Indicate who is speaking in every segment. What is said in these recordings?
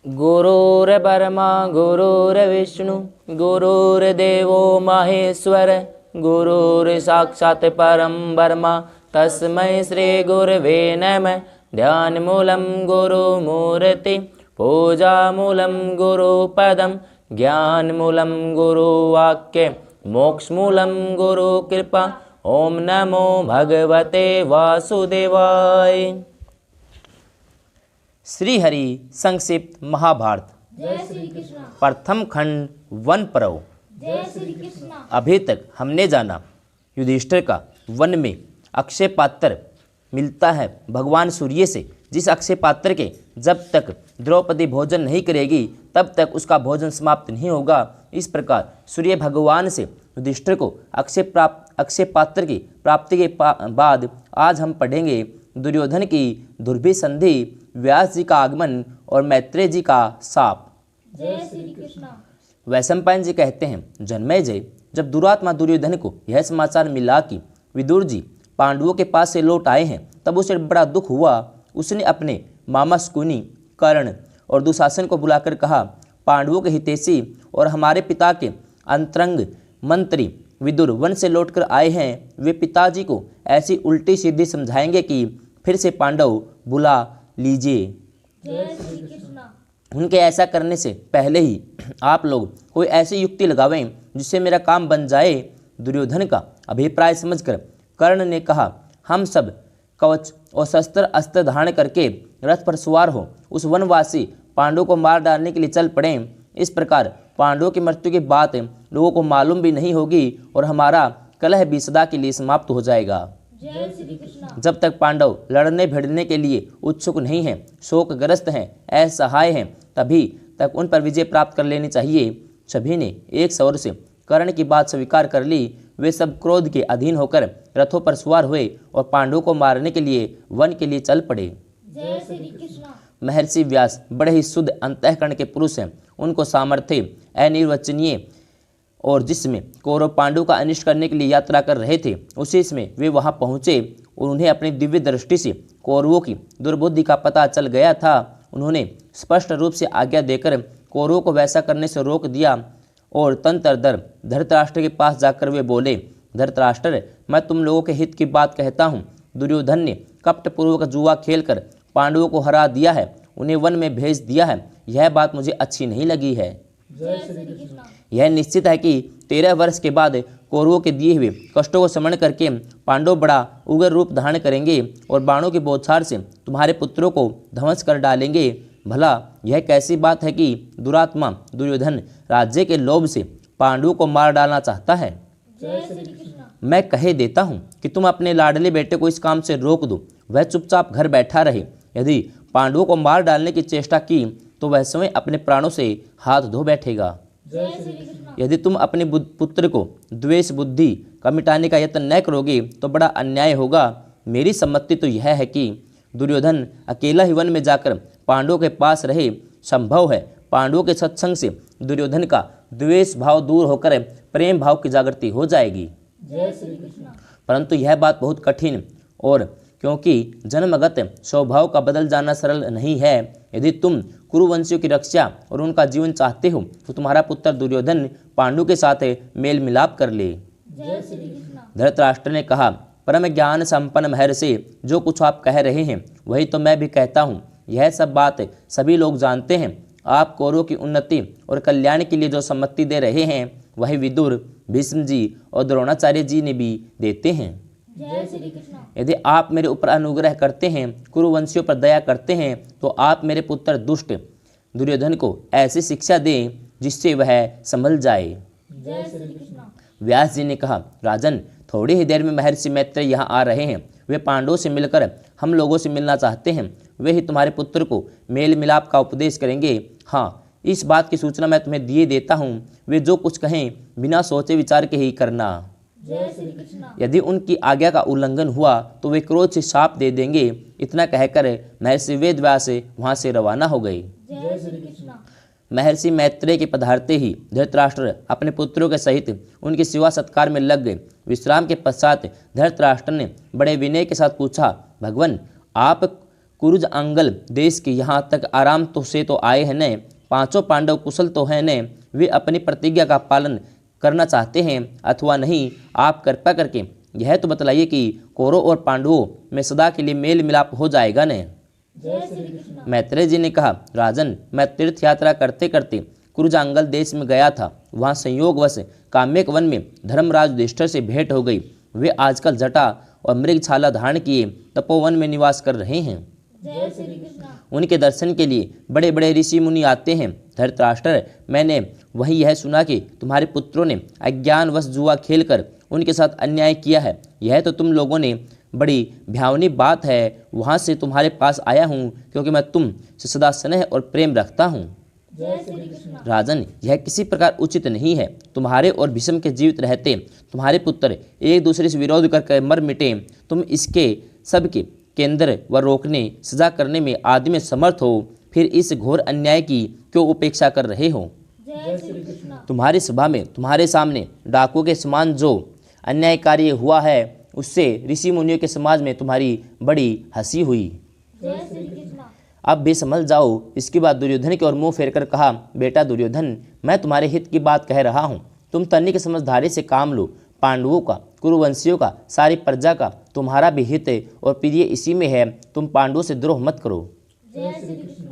Speaker 1: गुरुर्ब्रह्मा गुरुर्विष्णु गुरुर्देवो महेश्वर गुरुर्साक्षात् परं ब्रह्म तस्मै श्री गुरवे नमः। ध्यानमूलं गुरुमूर्ति पूजामूलं गुरुपदं ज्ञानमूलं गुरुवाक्ये मोक्षमूलं गुरुकृपा। ओम नमो भगवते वासुदेवाय। श्री हरि संक्षिप्त महाभारत
Speaker 2: जय श्री कृष्ण।
Speaker 1: प्रथम खंड वन पर्व।
Speaker 2: जय श्री कृष्ण।
Speaker 1: अभी तक हमने जाना युधिष्ठिर का वन में अक्षय पात्र मिलता है भगवान सूर्य से, जिस अक्षय पात्र के जब तक द्रौपदी भोजन नहीं करेगी तब तक उसका भोजन समाप्त नहीं होगा। इस प्रकार सूर्य भगवान से युधिष्ठिर को अक्षय पात्र की प्राप्ति के बाद आज हम पढ़ेंगे दुर्योधन की दुर्भी संधि, व्यास जी का आगमन और मैत्रेय जी का शाप।
Speaker 2: जय श्री कृष्ण।
Speaker 1: वैशंपायन जी कहते हैं, जन्मेजय, जब दुरात्मा दुर्योधन को यह समाचार मिला कि विदुर जी पांडवों के पास से लौट आए हैं तब उसे बड़ा दुख हुआ। उसने अपने मामा शकुनी, कर्ण और दुशासन को बुलाकर कहा, पांडवों के हितैषी और हमारे पिता के अंतरंग मंत्री विदुर वन से लौटकर आए हैं। वे पिताजी को ऐसी उल्टी सीधी समझाएंगे कि फिर से पांडव बुला लीजिए।
Speaker 2: जय श्री कृष्ण।
Speaker 1: उनके ऐसा करने से पहले ही आप लोग कोई ऐसी युक्ति लगावें जिससे मेरा काम बन जाए। दुर्योधन का अभिप्राय समझकर कर्ण ने कहा, हम सब कवच और शस्त्र अस्त्र धारण करके रथ पर सवार हो उस वनवासी पांडवों को मार डालने के लिए चल पड़े। इस प्रकार पांडवों की मृत्यु की बात लोगों को मालूम भी नहीं होगी और हमारा कलह भी सदा के लिए समाप्त हो जाएगा।
Speaker 2: जय श्री कृष्ण।
Speaker 1: जब तक पांडव लड़ने भिड़ने के लिए उत्सुक नहीं हैं, शोकग्रस्त हैं, असहाय हैं, तभी तक उन पर विजय प्राप्त कर लेनी चाहिए। सभी ने एक स्वर से कर्ण की बात स्वीकार कर ली। वे सब क्रोध के अधीन होकर रथों पर सवार हुए और पांडवों को मारने के लिए वन के लिए चल पड़े।
Speaker 2: जय श्री कृष्ण।
Speaker 1: महर्षि व्यास बड़े ही शुद्ध अंतःकरण के पुरुष हैं। उनको सामर्थ्य अनिर्वचनीय और जिसमें कौरव पांडु का अनिष्ट करने के लिए यात्रा कर रहे थे उसी में वे वहां पहुंचे और उन्हें अपनी दिव्य दृष्टि से कौरवों की दुर्बुद्धि का पता चल गया था। उन्होंने स्पष्ट रूप से आज्ञा देकर कौरवों को वैसा करने से रोक दिया और तंत्रधर धृतराष्ट्र के पास जाकर वे बोले, धृतराष्ट्र, मैं तुम लोगों के हित की बात कहता हूँ। दुर्योधन ने कपटपूर्वक जुआ खेलकर पांडवों को हरा दिया है, उन्हें वन में भेज दिया है। यह बात मुझे अच्छी नहीं लगी है।
Speaker 2: जय श्री कृष्ण।
Speaker 1: यह निश्चित है कि 13 वर्ष के बाद कौरवों के दिए हुए कष्टों को स्मरण करके पांडव बड़ा उग्र रूप धारण करेंगे और बाणों की बौछार से तुम्हारे पुत्रों को ध्वंस कर डालेंगे। भला यह कैसी बात है कि दुरात्मा दुर्योधन राज्य के लोभ से पांडवों को मार डालना चाहता है।
Speaker 2: जय श्री कृष्ण।
Speaker 1: मैं कहे देता हूँ कि तुम अपने लाडले बेटे को इस काम से रोक दो, वह चुपचाप घर बैठा रहे। यदि पांडवों को मार डालने की चेष्टा की तो वह स्वयं अपने प्राणों से हाथ धो बैठेगा।
Speaker 2: जय श्री कृष्ण।
Speaker 1: यदि तुम अपने पुत्र को द्वेष बुद्धि का मिटाने का यत्न न करोगे तो बड़ा अन्याय होगा। मेरी सम्मति तो यह है कि दुर्योधन अकेला ही वन में जाकर पांडवों के पास रहे। संभव है पांडवों के सत्संग से दुर्योधन का द्वेष भाव दूर होकर प्रेम भाव की जागृति हो जाएगी।
Speaker 2: जय श्री कृष्ण।
Speaker 1: परंतु यह बात बहुत कठिन और क्योंकि जन्मगत स्वभाव का बदल जाना सरल नहीं है। यदि तुम कुरुवंशियों की रक्षा और उनका जीवन चाहते हो तो तुम्हारा पुत्र दुर्योधन पांडु के साथ मेल मिलाप कर ले।
Speaker 2: जय श्री कृष्ण।
Speaker 1: धृतराष्ट्र ने कहा, परम ज्ञान संपन्न महर्षि, जो कुछ आप कह रहे हैं वही तो मैं भी कहता हूँ। यह सब बात सभी लोग जानते हैं। आप कौरवों की उन्नति और कल्याण के लिए जो सम्मति दे रहे हैं वही विदुर, भीष्म जी और द्रोणाचार्य जी ने भी देते हैं।
Speaker 2: जय श्री कृष्ण।
Speaker 1: यदि आप मेरे ऊपर अनुग्रह करते हैं, कुरुवंशियों पर दया करते हैं तो आप मेरे पुत्र दुष्ट दुर्योधन को ऐसी शिक्षा दें जिससे वह संभल जाए।
Speaker 2: जय श्री कृष्ण।
Speaker 1: व्यास जी ने कहा, राजन, थोड़ी ही देर में महर्षि मैत्रेय यहाँ आ रहे हैं। वे पांडवों से मिलकर हम लोगों से मिलना चाहते हैं। वे ही तुम्हारे पुत्र को मेल मिलाप का उपदेश करेंगे। हाँ, इस बात की सूचना मैं तुम्हें दिए देता हूँ। वे जो कुछ कहें बिना सोचे विचार के ही करना।
Speaker 2: जय श्री कृष्ण।
Speaker 1: यदि उनकी आज्ञा का उल्लंघन हुआ तो वे क्रोध से शाप दे देंगे। इतना कहकर महर्षि वेदव्यास वहां से रवाना हो गए।
Speaker 2: जय श्री कृष्ण।
Speaker 1: महर्षि मैत्रेय के पधारते ही धृतराष्ट्र अपने पुत्रों के सहित उनकी सेवा सत्कार में लग गए। विश्राम के पश्चात धृतराष्ट्र ने बड़े विनय के साथ पूछा, भगवान, आप कुरुज अंगल देश के यहाँ तक आराम तो से तो आए हैं न, पांचों पांडव कुशल तो हैं न, वे अपनी प्रतिज्ञा का पालन करना चाहते हैं अथवा नहीं? आप कृपा करके यह तो बतलाइए कि कौरव और पांडवों में सदा के लिए मेल मिलाप हो जाएगा न?
Speaker 2: जय श्री कृष्ण।
Speaker 1: मैत्रेय जी ने कहा, राजन, मैं तीर्थ यात्रा करते करते कुरुजांगल देश में गया था। वहाँ संयोगवश काम्यक वन में धर्मराज युधिष्ठिर से भेंट हो गई। वे आजकल जटा और मृगछाला धारण किए तपोवन में निवास कर रहे हैं।
Speaker 2: जय श्री कृष्ण।
Speaker 1: उनके दर्शन के लिए बड़े बड़े ऋषि मुनि आते हैं। धृतराष्ट्र, मैंने वही यह सुना कि तुम्हारे पुत्रों ने अज्ञानवश जुआ खेलकर उनके साथ अन्याय किया है। यह तो तुम लोगों ने बड़ी भयावनी बात है। वहाँ से तुम्हारे पास आया हूँ क्योंकि मैं तुम से सदा स्नेह और प्रेम रखता हूँ।
Speaker 2: जय श्री कृष्ण।
Speaker 1: राजन, यह किसी प्रकार उचित नहीं है। तुम्हारे और भीष्म के जीवित रहते तुम्हारे पुत्र एक दूसरे से विरोध करके मर मिटे। तुम इसके सबके केंद्र व रोकने सजा करने में आदमी समर्थ हो, फिर इस घोर अन्याय की क्यों उपेक्षा कर रहे हो?
Speaker 2: जय श्री कृष्ण।
Speaker 1: तुम्हारी सभा में तुम्हारे सामने डाकुओं के समान जो अन्याय कार्य हुआ है, उससे ऋषि मुनियों के समाज में तुम्हारी बड़ी हंसी हुई।
Speaker 2: जय श्री कृष्ण।
Speaker 1: अब भी संभल जाओ। इसके बाद दुर्योधन की ओर मुंह फेरकर कहा, बेटा दुर्योधन, मैं तुम्हारे हित की बात कह रहा हूँ। तुम तनिक समझदारी से काम लो। पांडवों का, कुरुवंशियों का, सारी प्रजा का तुम्हारा भी हित और प्रिय इसी में है। तुम पांडवों से द्रोह मत करो।
Speaker 2: जय श्री कृष्ण।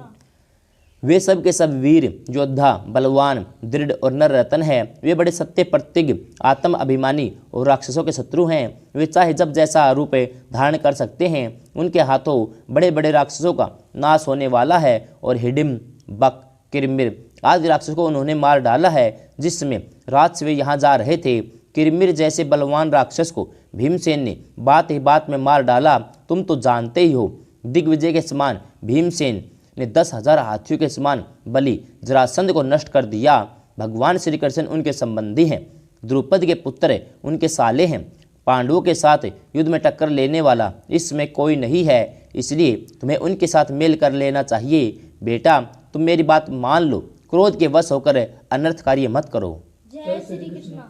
Speaker 1: वे सब के सब वीर योद्धा, बलवान, दृढ़ और नर रतन है। वे बड़े सत्य प्रतिज्ञ, आत्म अभिमानी और राक्षसों के शत्रु हैं। वे चाहे जब जैसा रूप धारण कर सकते हैं। उनके हाथों बड़े बड़े राक्षसों का नाश होने वाला है और हिडिम, बक, किरमिर आदि राक्षसों को उन्होंने मार डाला है। जिस समय रात से वे यहाँ जा रहे थे, किरमिर जैसे बलवान राक्षस को भीमसेन ने बात ही बात में मार डाला। तुम तो जानते ही हो, दिग्विजय के समान भीमसेन ने 10,000 हाथियों के समान बलि जरासंध को नष्ट कर दिया। भगवान श्री कृष्ण उनके संबंधी हैं, द्रौपदी के पुत्र उनके साले हैं। पांडवों के साथ युद्ध में टक्कर लेने वाला इसमें कोई नहीं है, इसलिए तुम्हें उनके साथ मेल कर लेना चाहिए। बेटा, तुम मेरी बात मान लो। क्रोध के वश होकर अनर्थ कार्य मत करो।
Speaker 2: जय श्री कृष्ण।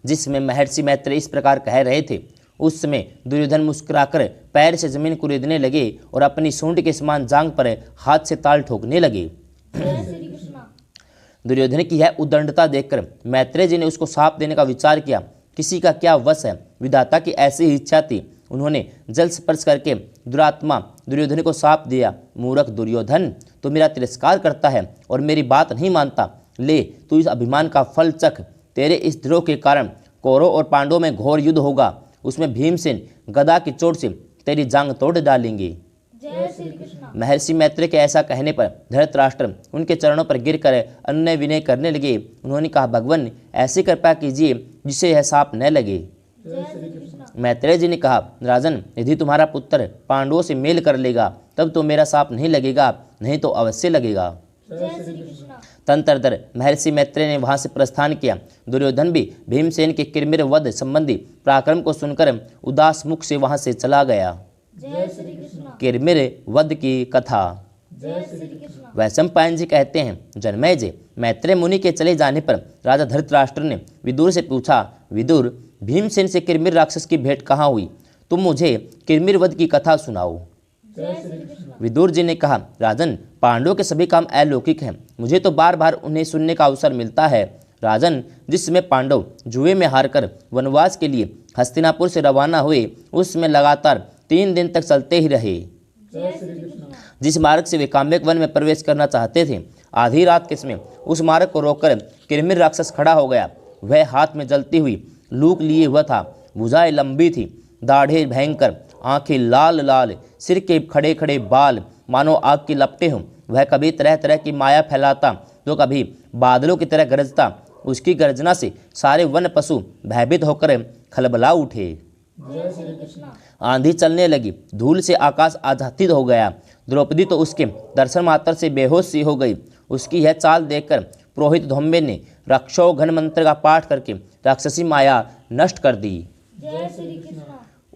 Speaker 1: जिसमें महर्षि मैत्रेय इस प्रकार कह रहे थे, उस समय दुर्योधन मुस्कुराकर पैर से जमीन कुरेदने लगे और अपनी सूंड के समान जांग पर हाथ से ताल ठोकने लगे।
Speaker 2: जय श्री कृष्ण।
Speaker 1: दुर्योधन की यह उद्दंडता देखकर मैत्रेय जी ने उसको साप देने का विचार किया। किसी का क्या वश है, विधाता की ऐसी ही इच्छा थी। उन्होंने जल स्पर्श करके दुरात्मा दुर्योधन को साप दिया। मूर्ख दुर्योधन, तो मेरा तिरस्कार करता है और मेरी बात नहीं मानता। ले, तू इस अभिमान का फल चख। तेरे इस द्रोह के कारण कौरव और पांडवों में घोर युद्ध होगा। उसमें भीमसेन गदा की चोट से तेरी जांग तोड़ डालेंगे।
Speaker 2: जय श्री कृष्ण।
Speaker 1: महर्षि मैत्रेय के ऐसा कहने पर धृतराष्ट्र उनके चरणों पर गिरकर अन्य विनय करने लगे। उन्होंने कहा, भगवान, ऐसी कृपा कीजिए जिससे यह साप न लगे।
Speaker 2: जय श्री कृष्ण।
Speaker 1: मैत्रेय जी ने कहा, राजन, यदि तुम्हारा पुत्र पांडवों से मेल कर लेगा तब तो मेरा साप नहीं लगेगा, नहीं तो अवश्य लगेगा।
Speaker 2: जय श्री कृष्ण।
Speaker 1: तंत्रधर महर्षि मैत्रेय ने वहां से प्रस्थान किया। दुर्योधन भी भीमसेन के किरमिर वध संबंधी पराक्रम को सुनकर उदास मुख से वहां से चला गया।
Speaker 2: जय श्री कृष्ण।
Speaker 1: किरमिर वध की कथा।
Speaker 2: जय श्री कृष्ण।
Speaker 1: वैशंपायन जी कहते हैं, जन्मेजय, मैत्रेय मुनि के चले जाने पर राजा धृतराष्ट्र ने विदुर से पूछा, विदुर, भीमसेन से किरमिर राक्षस की भेंट कहाँ हुई? तुम मुझे किरमिर वध की कथा सुनाओ।
Speaker 2: जय श्री कृष्ण।
Speaker 1: विदुर जी ने कहा, राजन, पांडवों के सभी काम अलौकिक हैं। मुझे तो बार बार उन्हें सुनने का अवसर मिलता है। राजन, जिस समय पांडव जुए में हारकर वनवास के लिए हस्तिनापुर से रवाना हुए, उसमें लगातार 3 दिन तक चलते ही रहे।
Speaker 2: जय श्री कृष्ण।
Speaker 1: जिस मार्ग से वे काम्यक वन में प्रवेश करना चाहते थे, आधी रात के समय उस मार्ग को रोककर किरमिर राक्षस खड़ा हो गया। वह हाथ में जलती हुई लूक लिए हुआ था, भुजाएं लंबी थी, दाढ़े भयंकर, आंखें लाल लाल, सिर के खड़े खड़े बाल मानो आग की लपटें हों। वह कभी तरह तरह की माया फैलाता तो कभी बादलों की तरह गरजता। उसकी गर्जना से सारे वन पशु भयभीत होकर खलबला उठे।
Speaker 2: जय श्री कृष्ण।
Speaker 1: आंधी चलने लगी, धूल से आकाश आच्छादित हो गया। द्रौपदी तो उसके दर्शन मात्र से बेहोश सी हो गई। उसकी यह चाल देखकर पुरोहित धौम्य ने रक्षोघन मंत्र का पाठ करके राक्षसी माया नष्ट कर दी।
Speaker 2: जय श्री कृष्ण।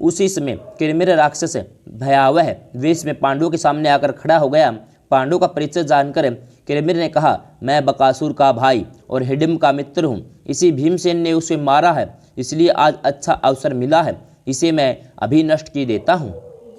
Speaker 1: उसी समय किरमिर राक्षस भयावह वेश में पांडवों के सामने आकर खड़ा हो गया। पांडवों का परिचय जानकर किरमिर ने कहा, मैं बकासुर का भाई और हिडिम्ब का मित्र हूँ। इसी भीमसेन ने उसे मारा है, इसलिए आज अच्छा अवसर मिला है, इसे मैं अभी नष्ट की देता हूँ।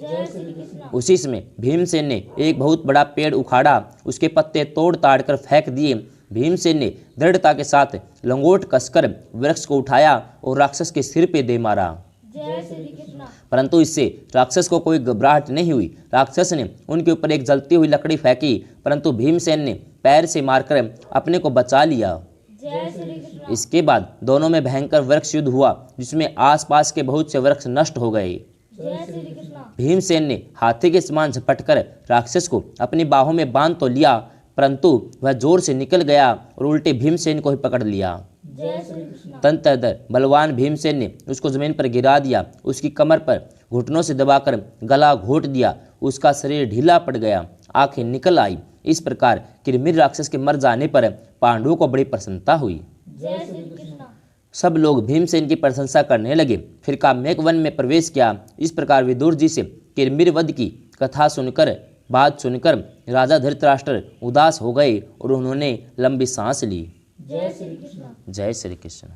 Speaker 2: जय श्री कृष्ण।
Speaker 1: उसी समय भीमसेन ने एक बहुत बड़ा पेड़ उखाड़ा, उसके पत्ते तोड़ ताड़ कर फेंक दिए। भीमसेन ने दृढ़ता के साथ लंगोट कसकर वृक्ष को उठाया और राक्षस के सिर पे दे मारा,
Speaker 2: जय श्री कृष्ण।
Speaker 1: परंतु इससे राक्षस को कोई घबराहट नहीं हुई। राक्षस ने उनके ऊपर एक जलती हुई लकड़ी फेंकी, परंतु भीमसेन ने पैर से मारकर अपने को बचा लिया।
Speaker 2: जय श्री कृष्ण।
Speaker 1: इसके बाद दोनों में भयंकर वृक्ष युद्ध हुआ, जिसमें आसपास के बहुत से वृक्ष नष्ट हो गए।
Speaker 2: जय श्री कृष्ण।
Speaker 1: भीमसेन ने हाथी के समान झपटकर राक्षस को अपनी बाहों में बांध तो लिया, परंतु वह जोर से निकल गया और उल्टे भीमसेन को ही पकड़ लिया।
Speaker 2: जय श्री कृष्ण।
Speaker 1: तंत्र बलवान भीमसेन ने उसको जमीन पर गिरा दिया, उसकी कमर पर घुटनों से दबाकर गला घोंट दिया, उसका शरीर ढीला पड़ गया, आंखें निकल आई। इस प्रकार किरमिर राक्षस के मर जाने पर पांडवों को बड़ी प्रसन्नता हुई।
Speaker 2: जय श्री कृष्ण।
Speaker 1: सब लोग भीमसेन की प्रशंसा करने लगे। फिर काम्यक वन में प्रवेश किया। इस प्रकार विदुर जी से किरमिर वध की कथा सुनकर बात सुनकर राजा धृतराष्ट्र उदास हो गए और उन्होंने लंबी सांस ली।
Speaker 2: जय श्री कृष्ण।
Speaker 1: जय श्री कृष्ण।